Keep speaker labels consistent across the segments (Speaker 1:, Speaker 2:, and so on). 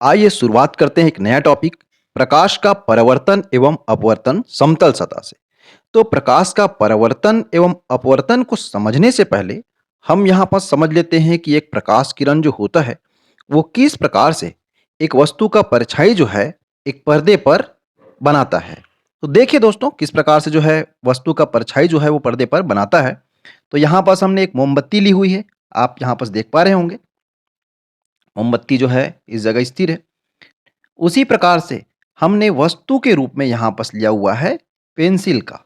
Speaker 1: आइए शुरुआत करते हैं एक नया टॉपिक। प्रकाश का परावर्तन एवं अपवर्तन समतल सतह से। तो प्रकाश का परावर्तन एवं अपवर्तन को समझने से पहले हम यहाँ पर समझ लेते हैं कि एक प्रकाश किरण जो होता है वो किस प्रकार से एक वस्तु का परछाई जो है एक पर्दे पर बनाता है। तो देखिए दोस्तों, किस प्रकार से जो है वस्तु का परछाई जो है वो पर्दे पर बनाता है। तो यहाँ पास हमने एक मोमबत्ती ली हुई है। आप यहाँ पास देख पा रहे होंगे मोमबत्ती जो है इस जगह स्थिर है। उसी प्रकार से हमने वस्तु के रूप में यहाँ पर लिया हुआ है पेंसिल का,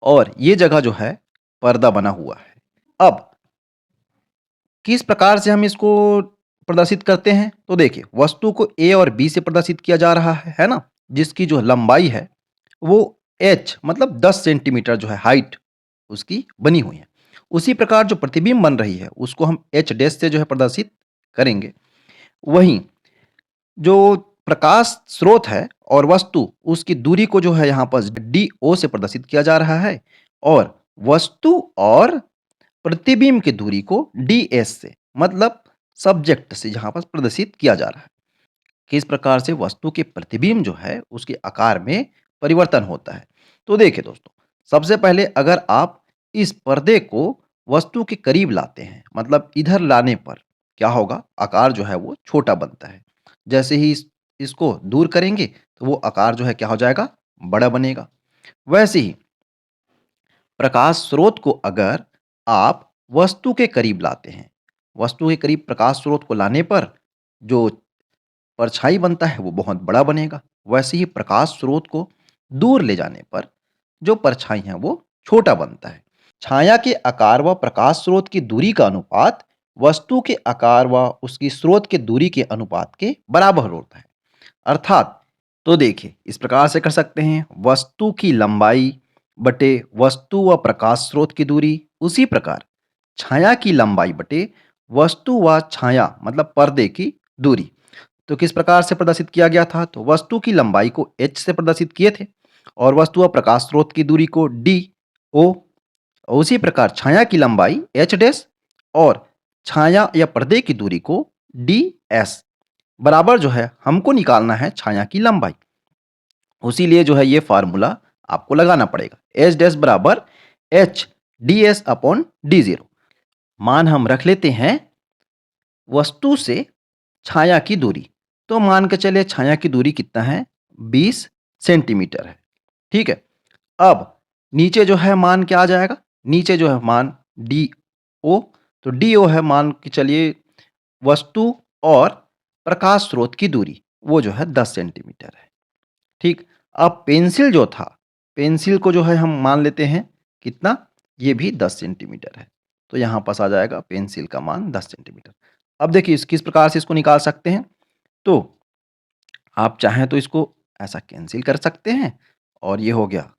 Speaker 1: और ये जगह जो है पर्दा बना हुआ है। अब किस प्रकार से हम इसको प्रदर्शित करते हैं, तो देखिए वस्तु को ए और बी से प्रदर्शित किया जा रहा है ना, जिसकी जो लंबाई है वो एच मतलब 10 सेंटीमीटर जो है हाइट उसकी बनी हुई है। उसी प्रकार जो प्रतिबिंब बन रही है उसको हम एच डैश से जो है प्रदर्शित करेंगे। वहीं जो प्रकाश स्रोत है और वस्तु उसकी दूरी को जो है यहाँ पर डी ओ से प्रदर्शित किया जा रहा है, और वस्तु और प्रतिबिंब की दूरी को डी एस से मतलब सब्जेक्ट से यहाँ पर प्रदर्शित किया जा रहा है। किस प्रकार से वस्तु के प्रतिबिंब जो है उसके आकार में परिवर्तन होता है। तो देखिए दोस्तों, सबसे पहले अगर आप इस पर्दे को वस्तु के करीब लाते हैं मतलब इधर लाने पर क्या होगा, आकार जो है वो छोटा बनता है। जैसे ही इसको दूर करेंगे तो वो आकार जो है क्या हो जाएगा, बड़ा बनेगा। वैसे ही प्रकाश स्रोत को अगर आप वस्तु के करीब लाते हैं, वस्तु के करीब प्रकाश स्रोत को लाने पर जो परछाई बनता है वो बहुत बड़ा बनेगा। वैसे ही प्रकाश स्रोत को दूर ले जाने पर जो परछाई है वो छोटा बनता है। छाया के आकार व प्रकाश स्रोत की दूरी का अनुपात वस्तु के आकार व उसकी स्रोत के दूरी के अनुपात के बराबर होता है। अर्थात तो देखिए इस प्रकार से कर सकते हैं, वस्तु की लंबाई बटे वस्तु व प्रकाश स्रोत की दूरी, उसी प्रकार छाया की लंबाई बटे वस्तु व छाया मतलब पर्दे की दूरी। तो किस प्रकार से प्रदर्शित किया गया था, तो वस्तु की लंबाई को एच से प्रदर्शित किए थे और वस्तु व प्रकाश स्रोत की दूरी को डी ओ। उसी प्रकार छाया की लंबाई एच डैश और छाया या पर्दे की दूरी को डी एस बराबर जो है हमको निकालना है छाया की लंबाई। उसी लिए जो है ये फार्मूला आपको लगाना पड़ेगा, एच डैश बराबर H D S upon D zero. मान हम रख लेते हैं वस्तु से छाया की दूरी। तो मान के चलिए छाया की दूरी कितना है, 20 सेंटीमीटर है। ठीक है। अब नीचे जो है मान क्या आ जाएगा, नीचे जो है मान डी ओ। तो डी ओ है मान के चलिए वस्तु और प्रकाश स्रोत की दूरी, वो जो है 10 सेंटीमीटर है। ठीक। अब पेंसिल जो था, पेंसिल को जो है हम मान लेते हैं कितना, ये भी 10 सेंटीमीटर है। तो यहाँ पास आ जाएगा पेंसिल का मान 10 सेंटीमीटर। अब देखिए किस प्रकार से इसको निकाल सकते हैं। तो आप चाहें तो इसको ऐसा कैंसिल कर सकते हैं और ये हो गया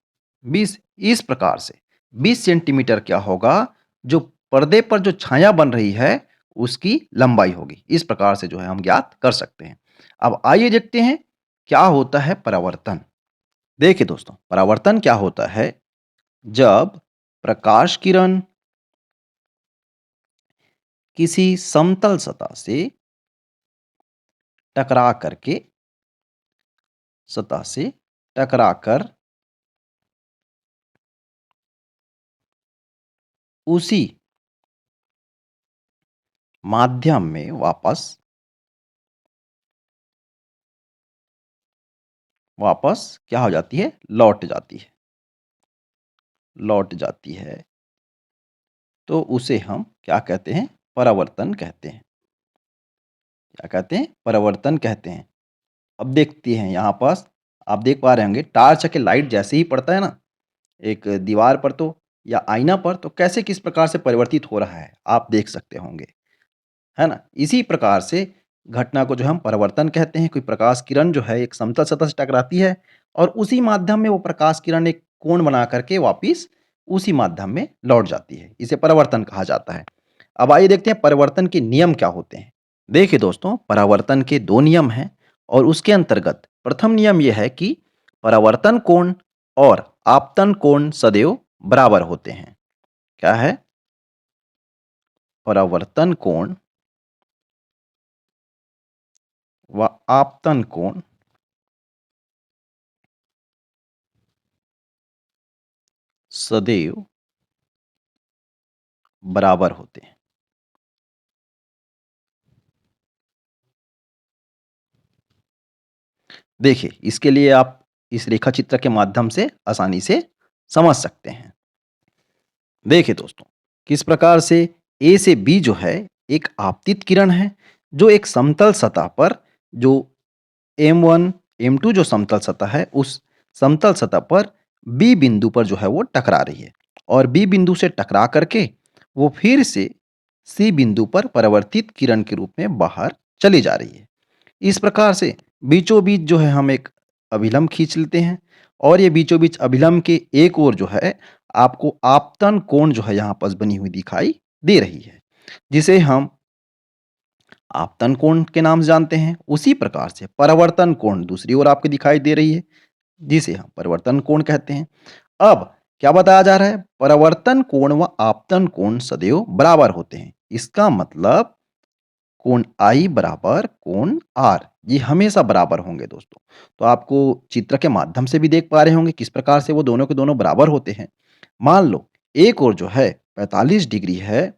Speaker 1: 20। इस प्रकार से 20 सेंटीमीटर क्या होगा, जो पर्दे पर जो छाया बन रही है उसकी लंबाई होगी। इस प्रकार से जो है हम ज्ञात कर सकते हैं। अब आइए देखते हैं क्या होता है परावर्तन। देखिए दोस्तों, परावर्तन क्या होता है, जब प्रकाश किरण किसी समतल सतह से टकरा करके सतह से टकराकर उसी माध्यम में वापस वापस क्या हो जाती है, लौट जाती है, लौट जाती है। तो उसे हम क्या कहते हैं, परावर्तन कहते हैं। क्या कहते हैं, परावर्तन कहते हैं। अब देखते हैं यहाँ पास, आप देख पा रहे होंगे टार्च के लाइट जैसे ही पड़ता है ना एक दीवार पर तो या आईना पर, तो कैसे किस प्रकार से परिवर्तित हो रहा है आप देख सकते होंगे, है ना। इसी प्रकार से घटना को जो हम परावर्तन कहते हैं। कोई प्रकाश किरण जो है एक समतल सतह से टकराती है और उसी माध्यम में वो प्रकाश किरण एक कोण बना करके वापिस उसी माध्यम में लौट जाती है। इसे परावर्तन कहा जाता है। अब आइए देखते हैं परावर्तन के नियम क्या होते हैं। देखिए दोस्तों, परावर्तन के 2 नियम हैं और उसके अंतर्गत प्रथम नियम यह है कि परावर्तन कोण और आपतन कोण सदैव बराबर होते हैं। क्या है, परावर्तन कोण व आपतन कोण सदैव बराबर होते हैं। देखिए, इसके लिए आप इस रेखा चित्र के माध्यम से आसानी से समझ सकते हैं। देखिए दोस्तों, किस प्रकार से ए से बी जो है एक आपतित किरण है, जो एक समतल सतह पर जो M1, M2 जो समतल सतह है, उस समतल सतह पर बी बिंदु पर जो है वो टकरा रही है और बी बिंदु से टकरा करके वो फिर से सी बिंदु पर परावर्तित किरण के रूप में बाहर चली जा रही है। इस प्रकार से बीचों बीच जो है हम एक अभिलंब खींच लेते हैं और ये बीचों बीच अभिलंब के एक ओर जो है आपको आपतन कोण जो है यहाँ पर बनी हुई दिखाई दे रही है, जिसे हम आपतन कोण के नाम से जानते हैं। उसी प्रकार से परावर्तन कोण दूसरी ओर आपको दिखाई दे रही है, जिसे हम परिवर्तन कोण कहते हैं। अब क्या बताया जा रहा है? परावर्तन कोण व आपतन कोण सदैव बराबर होते हैं। इसका मतलब कोण आई बराबर कोण आर, ये हमेशा बराबर होंगे दोस्तों। तो आपको चित्र के माध्यम से भी देख पा रहे होंगे किस प्रकार से वो दोनों के दोनों बराबर होते हैं। मान लो एक ओर जो है 45 डिग्री है,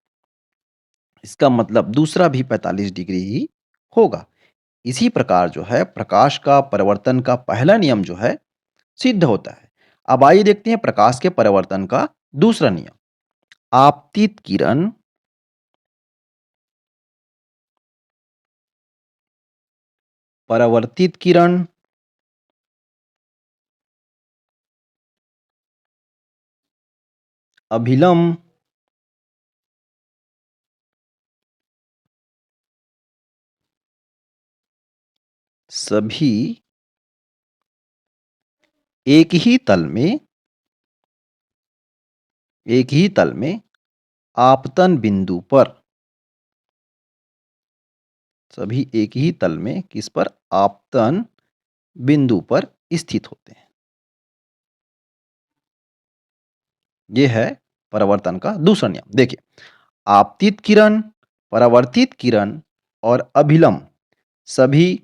Speaker 1: इसका मतलब दूसरा भी 45 डिग्री ही होगा। इसी प्रकार जो है प्रकाश का परिवर्तन का पहला नियम जो है सिद्ध होता है। अब आइए देखते हैं प्रकाश के परिवर्तन का दूसरा नियम। आपतित किरण परावर्तित किरण अभिलंब सभी एक ही तल में आपतन बिंदु पर सभी एक ही तल में किस पर आपतन बिंदु पर स्थित होते हैं। यह है परावर्तन का दूसरा नियम। देखिए, आपतित किरण, परावर्तित किरण और अभिलंब सभी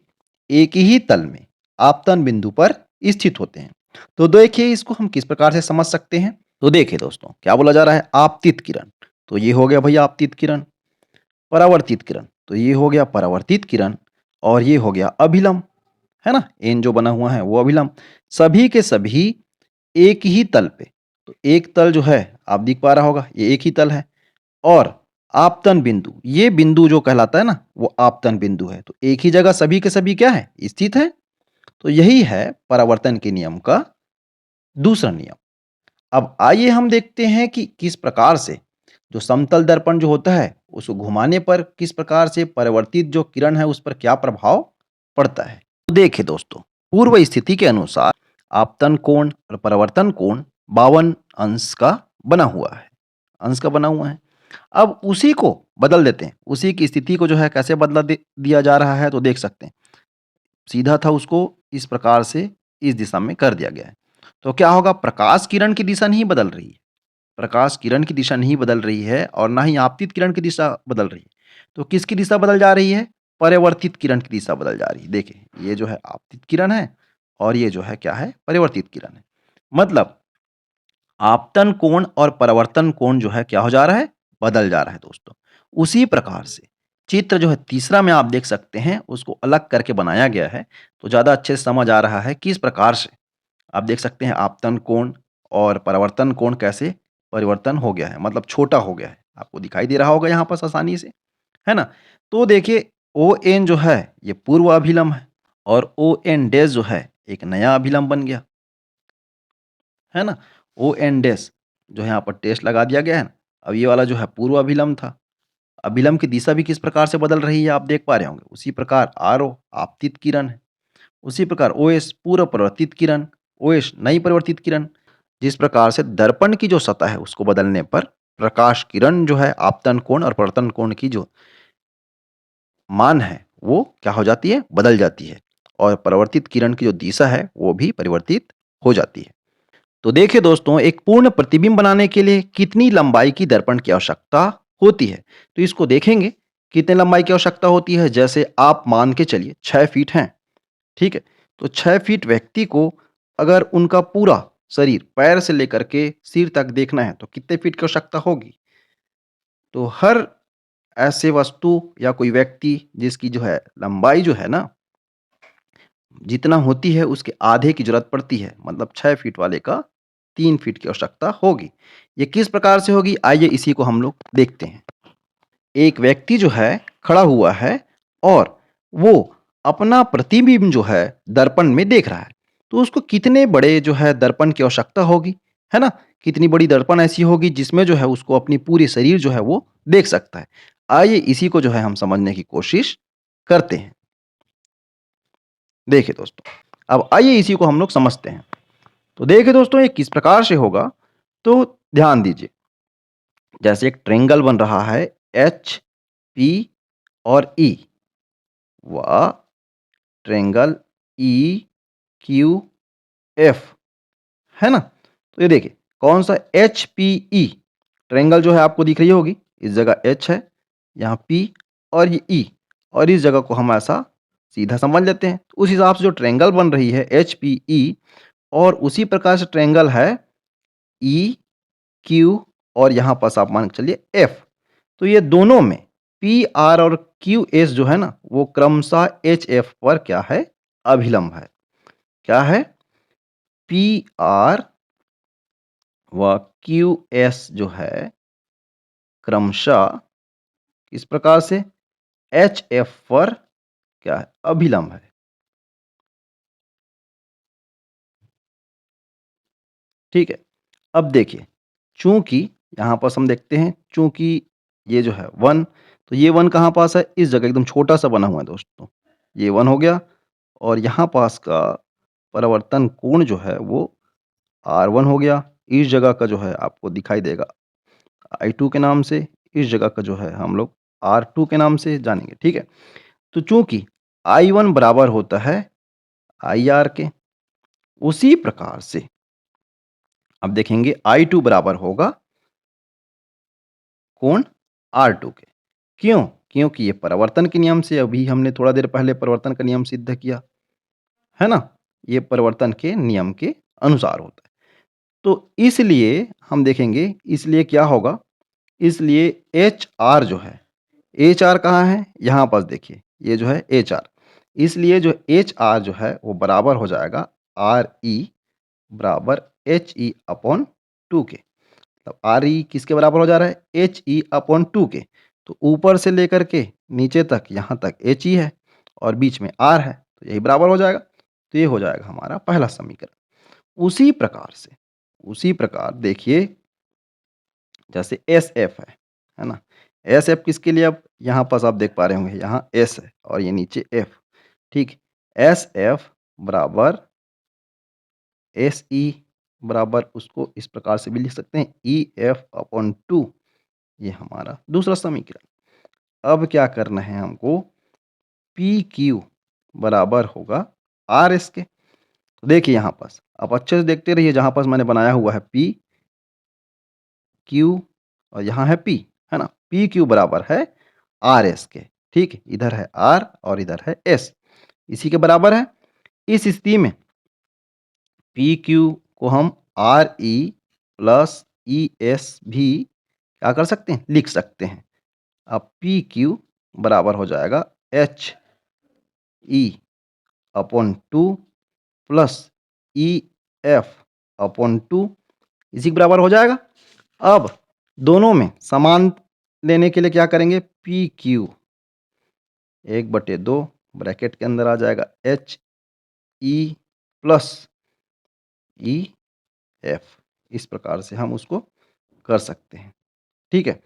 Speaker 1: एक ही तल में आपतन बिंदु पर स्थित होते हैं। तो देखिए इसको हम किस प्रकार से समझ सकते हैं। तो देखिए दोस्तों, क्या बोला जा रहा है? आपतित किरण, तो ये हो गया भैया आपतित किरण। परावर्तित किरण, तो ये हो गया परावर्तित किरण। और ये हो गया अभिलंब, है ना? एन जो बना हुआ है वो अभिलंब। सभी के सभी एक ही तल पे, तो एक तल जो है आप दिख पा रहा होगा, ये एक ही तल है। और आपतन बिंदु, ये बिंदु जो कहलाता है ना, वो आपतन बिंदु है। तो एक ही जगह सभी के सभी क्या है? स्थित है। तो यही है परावर्तन के नियम का दूसरा नियम। अब आइए हम देखते हैं कि किस प्रकार से जो समतल दर्पण जो होता है, उसको घुमाने पर किस प्रकार से परिवर्तित जो किरण है उस पर क्या प्रभाव पड़ता है। तो देखिए दोस्तों, पूर्व स्थिति के अनुसार आपतन कोण और परावर्तन कोण 52 अंश का बना हुआ है, अब उसी को बदल देते हैं। उसी की स्थिति को जो है कैसे बदला दिया जा रहा है, तो देख सकते हैं। सीधा था उसको इस प्रकार से इस दिशा में कर दिया गया है। तो क्या होगा? प्रकाश किरण की दिशा नहीं बदल रही है। प्रकाश किरण की दिशा नहीं बदल रही है और ना ही आपतित किरण की दिशा बदल रही है। तो किसकी दिशा बदल जा रही है? परावर्तित किरण की दिशा बदल जा रही है। देखिए, ये जो है आपतित किरण है और ये जो है क्या है? परिवर्तित किरण है। मतलब आपतन कोण और परावर्तन कोण जो है क्या हो जा रहा है? बदल जा रहा है दोस्तों। उसी प्रकार से चित्र जो है तीसरा में आप देख सकते हैं, उसको अलग करके बनाया गया है, तो ज़्यादा अच्छे से समझ आ रहा है कि इस प्रकार से आप देख सकते हैं आपतन कोण और परावर्तन कोण कैसे परिवर्तन हो गया है, मतलब छोटा हो गया है। आपको दिखाई दे रहा होगा यहाँ पास आसानी से, है ना? तो देखिए ON जो है ये पूर्व अभिलंब है और ON डैश जो है एक नया अभिलंब बन गया, है ना? ON डैश जो है यहाँ पर टेस्ट लगा दिया गया है ना। अब ये वाला जो है पूर्व अभिलंब था। अभिलंब की दिशा भी किस प्रकार से बदल रही है आप देख पा रहे होंगे। उसी प्रकार RO आपतित किरण है। उसी प्रकार OS पूर्व परिवर्तित किरण, OS नई परिवर्तित किरण। जिस प्रकार से दर्पण की जो सतह है उसको बदलने पर प्रकाश किरण जो है आपतन कोण और परावर्तन कोण की जो मान है वो क्या हो जाती है? बदल जाती है और परावर्तित किरण की जो दिशा है वो भी परिवर्तित हो जाती है। तो देखिए दोस्तों, एक पूर्ण प्रतिबिंब बनाने के लिए कितनी लंबाई की दर्पण की आवश्यकता होती है, तो इसको देखेंगे कितने लंबाई की आवश्यकता होती है? जैसे आप मान के चलिए 6 फीट हैं, ठीक है? तो 6 फीट व्यक्ति को अगर उनका पूरा शरीर पैर से लेकर के सिर तक देखना है तो कितने फीट की आवश्यकता होगी? तो हर ऐसे वस्तु या कोई व्यक्ति जिसकी जो है लंबाई जो है ना, जितना होती है उसके आधे की ज़रूरत पड़ती है। मतलब 6 फीट वाले का 3 फीट की आवश्यकता होगी। ये किस प्रकार से होगी? आइए इसी को हम लोग देखते हैं। एक व्यक्ति जो है खड़ा हुआ है और वो अपना प्रतिबिंब जो है दर्पण में देख रहा है। तो उसको कितने बड़े जो है दर्पण की आवश्यकता होगी, है ना? कितनी बड़ी दर्पण ऐसी होगी जिसमें जो है उसको अपनी पूरी शरीर जो है वो देख सकता है। आइए इसी को जो है हम समझने की कोशिश करते हैं। देखिए दोस्तों, अब आइए इसी को हम लोग समझते हैं। तो देखिए दोस्तों ये किस प्रकार से होगा, तो ध्यान दीजिए। जैसे एक ट्रायंगल बन रहा है एच, पी और ई। वह ट्रायंगल ई, क्यू, एफ, है ना? तो ये देखिए कौन सा एच, पी, ई ट्रायंगल जो है आपको दिख रही होगी। इस जगह एच है, यहाँ पी और ये ई और इस जगह को हम ऐसा सीधा समझ लेते हैं। तो उस हिसाब से जो ट्रायंगल बन रही है एच, पी, ई और उसी प्रकार से ट्रायंगल है ई, क्यू और यहाँ पास आप मान के चलिए एफ। तो ये दोनों में पी, आर और क्यू, एस जो है ना वो क्रमशः एच, एफ पर क्या है? अभिलंब है। क्या है? पी, आर व क्यू, एस जो है क्रमशः किस प्रकार से? एच, एफ पर क्या है? अभिलंब है। ठीक है। अब देखिए, चूँकि यहाँ पास हम देखते हैं चूँकि ये जो है 1 तो ये 1 कहाँ पास है? इस जगह एकदम छोटा-सा बना हुआ है दोस्तों। ये 1 हो गया और यहाँ पास का परावर्तन कोण जो है वो R1 हो गया। इस जगह का जो है आपको दिखाई देगा I2 के नाम से, इस जगह का जो है हम लोग R2 के नाम से जानेंगे, ठीक है? तो चूँकि I1 बराबर होता है IR के, उसी प्रकार से अब देखेंगे I2 बराबर होगा कोण R2 के। क्यों? क्योंकि ये परावर्तन के नियम से अभी हमने थोड़ा देर पहले परावर्तन का नियम सिद्ध किया, है ना? ये परावर्तन के नियम के अनुसार होता है। तो इसलिए हम देखेंगे इसलिए क्या होगा? इसलिए HR जो है, HR कहाँ है? यहाँ पास देखिए, ये जो है HR। इसलिए जो HR जो है वो बराबर हो जाएगा RE बराबर HE अपॉन 2 के। मतलब RE किसके बराबर हो जा रहा है? HE अपॉन 2 के। तो ऊपर से लेकर के नीचे तक यहाँ तक HE है और बीच में R है, तो यही बराबर हो जाएगा। तो ये हो जाएगा हमारा पहला समीकरण। उसी प्रकार देखिए जैसे SF है ना? SF किसके लिए अब यहाँ पास आप देख पा रहे होंगे यहाँ S है और ये नीचे F, ठीक? SF बराबर SE बराबर उसको इस प्रकार से भी लिख सकते हैं EF अपॉन 2 ये हमारा दूसरा समीकरण। अब क्या करना है हमको? PQ बराबर होगा RS के। तो देखिए यहाँ पास आप अच्छे से देखते रहिए जहाँ पास मैंने बनाया हुआ है P, Q और यहाँ है P, है ना? PQ बराबर है RS के, ठीक? इधर है R और इधर है S, इसी के बराबर है। इस स्थिति में PQ को हम RE प्लस ES भी क्या कर सकते हैं? लिख सकते हैं। अब PQ बराबर हो जाएगा HE upon 2 plus EF upon 2 इसी के बराबर हो जाएगा। अब दोनों में समान लेने के लिए क्या करेंगे? PQ 1/2 ब्रैकेट के अंदर आ जाएगा HE प्लस EF इस प्रकार से हम उसको कर सकते हैं, ठीक है?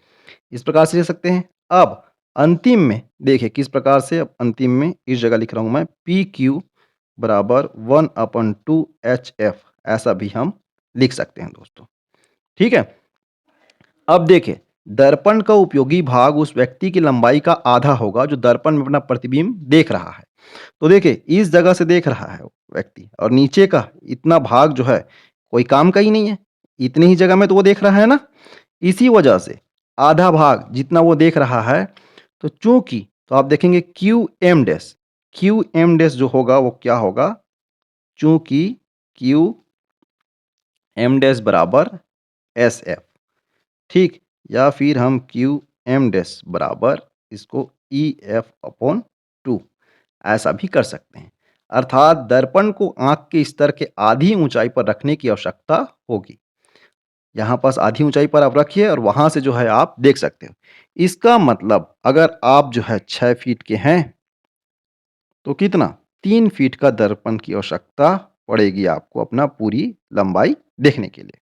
Speaker 1: इस प्रकार से लिख सकते हैं। अब अंतिम में देखिए किस प्रकार से अब अंतिम में इस जगह लिख रहा हूँ मैं PQ बराबर 1/2 HF ऐसा भी हम लिख सकते हैं दोस्तों, ठीक है? अब देखिए दर्पण का उपयोगी भाग उस व्यक्ति की लंबाई का आधा होगा जो दर्पण में अपना प्रतिबिंब देख रहा है। तो देखिए इस जगह से देख रहा है वो व्यक्ति और नीचे का इतना भाग जो है कोई काम का ही नहीं है। इतनी ही जगह में तो वो देख रहा है ना? इसी वजह से आधा भाग जितना वो देख रहा है तो चूँकि तो आप देखेंगे क्यू एम डैश जो होगा वो क्या होगा? चूँकि क्यू एम डैश बराबर एस एफ, ठीक? या फिर हम क्यू एम डैश बराबर इसको ई एफ अपॉन 2 ऐसा भी कर सकते हैं। अर्थात दर्पण को आँख के स्तर के आधी ऊंचाई पर रखने की आवश्यकता होगी। यहाँ पास आधी ऊंचाई पर आप रखिए और वहां से जो है आप देख सकते हो। इसका मतलब अगर आप जो है 6 फीट के हैं तो कितना 3 फीट का दर्पण की आवश्यकता पड़ेगी आपको अपना पूरी लंबाई देखने के लिए।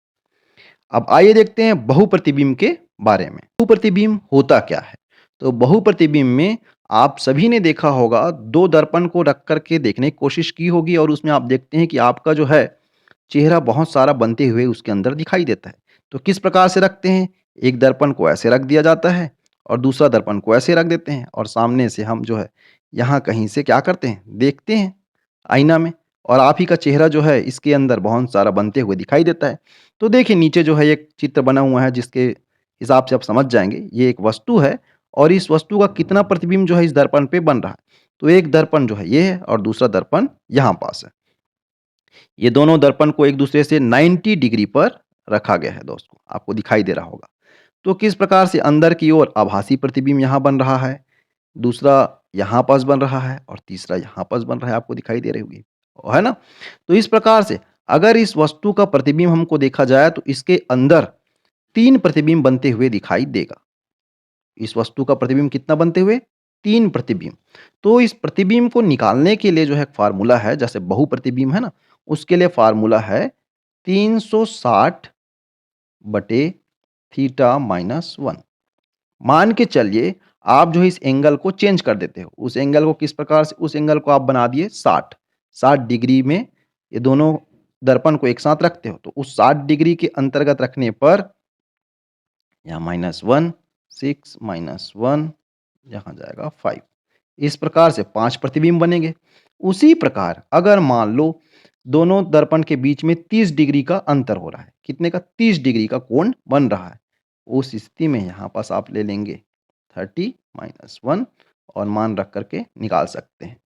Speaker 1: अब आइए देखते हैं बहुप्रतिबिंब के बारे में। बहुप्रतिबिंब होता क्या है? तो बहुप्रतिबिंब में आप सभी ने देखा होगा 2 दर्पण को रख कर के देखने की कोशिश की होगी और उसमें आप देखते हैं कि आपका जो है चेहरा बहुत सारा बनते हुए उसके अंदर दिखाई देता है। तो किस प्रकार से रखते हैं? एक दर्पण को ऐसे रख दिया जाता है और दूसरा दर्पण को ऐसे रख देते हैं और सामने से हम जो है यहाँ कहीं से क्या करते हैं? देखते हैं आईना में और आप ही का चेहरा जो है इसके अंदर बहुत सारा बनते हुए दिखाई देता है। तो देखिए नीचे जो है एक चित्र बना हुआ है जिसके हिसाब से आप समझ जाएँगे। ये एक वस्तु है और इस वस्तु का कितना प्रतिबिंब जो है इस दर्पण पे बन रहा है। तो एक दर्पण जो है ये है और दूसरा दर्पण यहाँ पास है। ये दोनों दर्पण को एक दूसरे से 90 डिग्री पर रखा गया है दोस्तों, आपको दिखाई दे रहा होगा। तो किस प्रकार से अंदर की ओर आभासी प्रतिबिंब यहाँ बन रहा है, दूसरा यहाँ पास बन रहा है और तीसरा यहाँ पास बन रहा है, आपको दिखाई दे रही होगी, है ना? तो इस प्रकार से अगर इस वस्तु का प्रतिबिंब हमको देखा जाए तो इसके अंदर 3 प्रतिबिंब बनते हुए दिखाई देगा। इस वस्तु का प्रतिबिंब कितना बनते हुए? 3 प्रतिबिंब। तो इस प्रतिबिंब को निकालने के लिए जो है एक फ़ॉर्मूला है, जैसे बहुप्रतिबिंब है ना, उसके लिए फ़ॉर्मूला है 360 बटे थीटा माइनस 1। मान के चलिए आप जो है इस एंगल को चेंज कर देते हो। उस एंगल को किस प्रकार से? उस एंगल को आप बना दिए 60 डिग्री में ये दोनों दर्पण को एक साथ रखते हो। तो उस 60 डिग्री के अंतर्गत रखने पर यहाँ -1 6 -1 यहाँ जाएगा 5। इस प्रकार से 5 प्रतिबिंब बनेंगे। उसी प्रकार अगर मान लो दोनों दर्पण के बीच में 30 डिग्री का अंतर हो रहा है। कितने का? 30 डिग्री का कोण बन रहा है। उस स्थिति में यहाँ पास आप ले लेंगे 30 -1 और मान रख कर के निकाल सकते हैं।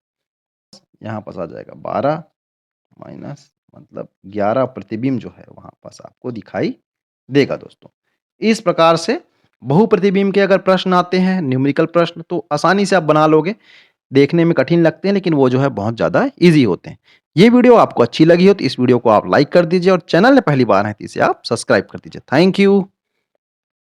Speaker 1: यहाँ पास आ जाएगा 12 माइनस मतलब 11 प्रतिबिंब जो है वहाँ पास आपको दिखाई देगा दोस्तों। इस प्रकार से बहुप्रतिबिंब के अगर प्रश्न आते हैं, न्यूमेरिकल प्रश्न, तो आसानी से आप बना लोगे। देखने में कठिन लगते हैं लेकिन वो जो है बहुत ज़्यादा ईज़ी होते हैं। ये वीडियो आपको अच्छी लगी हो तो इस वीडियो को आप लाइक कर दीजिए और चैनल में पहली बार हैं तो इसे आप सब्सक्राइब कर दीजिए। Thank you.